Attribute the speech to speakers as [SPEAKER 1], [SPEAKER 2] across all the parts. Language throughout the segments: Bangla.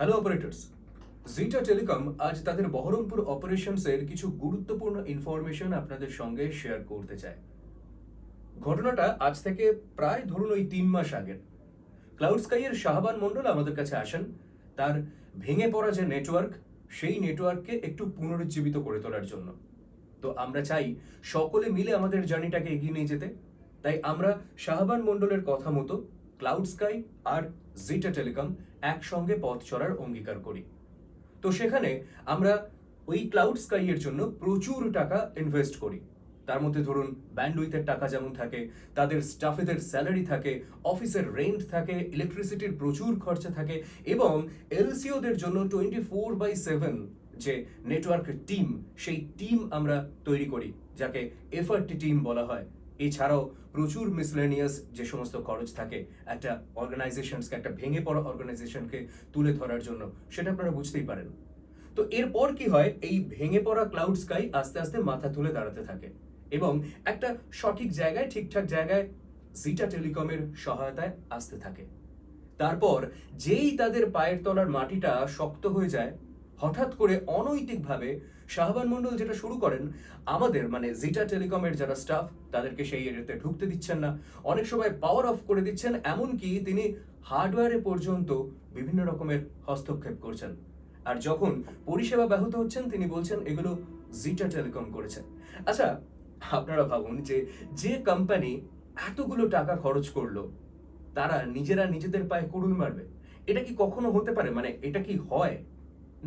[SPEAKER 1] হ্যালো অপারেটর্স, জিটা টেলিকম আজ তাদের বহরমপুর অপারেশনসের কিছু গুরুত্বপূর্ণ ইনফরমেশন আপনাদের সঙ্গে শেয়ার করতে চায়। ঘটনাটা আজ থেকে প্রায় ধরুন ওই 3 মাস আগের। ক্লাউড স্কাইয়ের শাহবান মণ্ডল আমাদের কাছে আসেন তার ভেঙে পড়া যে নেটওয়ার্ক, সেই নেটওয়ার্ককে একটু পুনরুজ্জীবিত করে তোলার জন্য। তো আমরা চাই সকলে মিলে আমাদের জার্নিটাকে এগিয়ে নিয়ে যেতে। তাই আমরা শাহবান মণ্ডলের কথা মতো ক্লাউড স্কাই আর জিটা টেলিকম একসঙ্গে পথ চলার অঙ্গীকার করি। তো সেখানে আমরা ওই ক্লাউড স্কাইয়ের জন্য প্রচুর টাকা ইনভেস্ট করি। তার মধ্যে ধরুন ব্যান্ডউইথের টাকা যেমন থাকে, তাদের স্টাফেদের স্যালারি থাকে, অফিসের রেন্ট থাকে, ইলেকট্রিসিটির প্রচুর খরচা থাকে এবং এলসিওদের জন্য 24/7 যে নেটওয়ার্ক টিম, সেই টিম আমরা তৈরি করি, যাকে এফআরট টিম বলা হয়। এছাড়াও প্রচুর মিসলেনিয়াস যে সমস্ত খরচ থাকে একটা অর্গানাইজেশনকে, একটা ভেঙে পড়া অর্গানাইজেশনকে তুলে ধরার জন্য, সেটা আপনারা বুঝতেই পারেন। তো এরপর কি হয়, এই ভেঙে পড়া ক্লাউড স্কাই আস্তে আস্তে মাথা তুলে দাঁড়াতে থাকে এবং একটা সঠিক জায়গায়, ঠিকঠাক জায়গায় জিটা টেলিকমের সহায়তায় আসতে থাকে। তারপর যেই তাদের পায়ের তলার মাটিটা শক্ত হয়ে যায়, হঠাৎ করে অনৈতিকভাবে শাহবান মণ্ডল যেটা শুরু করেন, আমাদের মানে জিটা টেলিকমের যারা স্টাফ তাদেরকে সেই এরিয়াতে ঢুকতে দিচ্ছেন না, অনেক সময় পাওয়ার অফ করে দিচ্ছেন, এমনকি তিনি হার্ডওয়্যারে পর্যন্ত বিভিন্ন রকমের হস্তক্ষেপ করছেন। আর যখন পরিষেবা ব্যাহত হচ্ছেন, তিনি বলছেন এগুলো জিটা টেলিকম করেছে। আচ্ছা, আপনারা ভাবুন যে যে কোম্পানি এতগুলো টাকা খরচ করলো, তারা নিজেরা নিজেদের পায়ে কুড়ুল মারবে? এটা কি কখনো হতে পারে? মানে এটা কি হয়?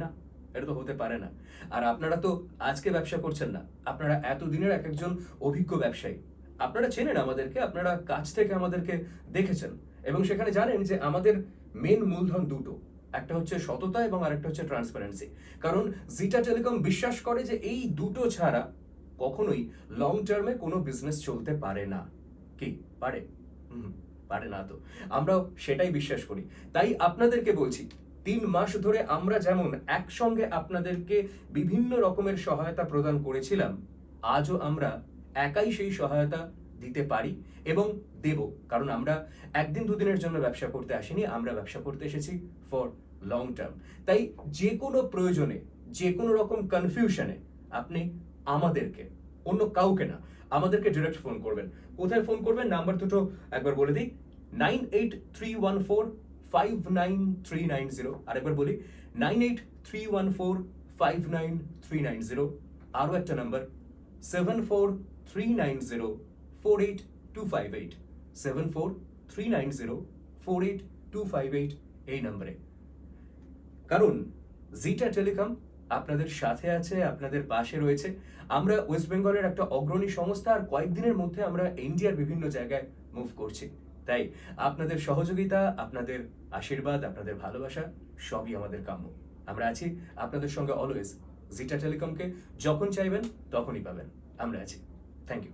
[SPEAKER 1] না, এটা তো হতে পারে না। আর আপনারা তো আজকে ব্যবসা করছেন না, আপনারা এতদিনের এক একজন অভিজ্ঞ ব্যবসায়ী। আপনারা চেনেন আমাদেরকে, আপনারা কাছ থেকে আমাদেরকে দেখেছেন এবং সেখানে জানেন যে আমাদের মেন মূলধন দুটো, একটা হচ্ছে সততা এবং আরেকটা হচ্ছে ট্রান্সপারেন্সি। কারণ জিটা টেলিকম বিশ্বাস করে যে এই দুটো ছাড়া কখনোই লং টার্মে কোনো বিজনেস চলতে পারে না। কি পারে? হুম, পারে না তো। আমরাও সেটাই বিশ্বাস করি। তাই আপনাদেরকে বলছি, 3 মাস ধরে আমরা যেমন একসঙ্গে আপনাদেরকে বিভিন্ন রকমের সহায়তা প্রদান করেছিলাম, আজও আমরা একাই সেই সহায়তা দিতে পারি এবং দেব। কারণ আমরা একদিন দুদিনের জন্য ব্যবসা করতে আসিনি, আমরা ব্যবসা করতে এসেছি ফর লং টার্ম। তাই যে কোনো প্রয়োজনে, যে কোনো রকম কনফিউশনে আপনি আমাদেরকে, অন্য কাউকে না, আমাদেরকে ডিরেক্ট ফোন করবেন। কোথায় ফোন করবেন? নাম্বার দুটো একবার বলে দিই, 9831459390। আরেকবার বলি, 9831459390। আরও একটা নাম্বার, 7439048258, 7439048258, এই নাম্বারে। কারণ জিটা টেলিকম আপনাদের সাথে আছে, আপনাদের পাশে রয়েছে। আমরা ওয়েস্ট বেঙ্গলের একটা অগ্রণী সংস্থা, আর কয়েকদিনের মধ্যে আমরা ইন্ডিয়ার বিভিন্ন জায়গায় মুভ করছি। তাই আপনাদের সহযোগিতা, আপনাদের আশীর্বাদ, আপনাদের ভালোবাসা সবই আমাদের কাম্য। আমরা আছি আপনাদের সঙ্গে অলওয়েজ। জিটা টেলিকমকে যখন চাইবেন তখনই পাবেন, আমরা আছি। Thank you.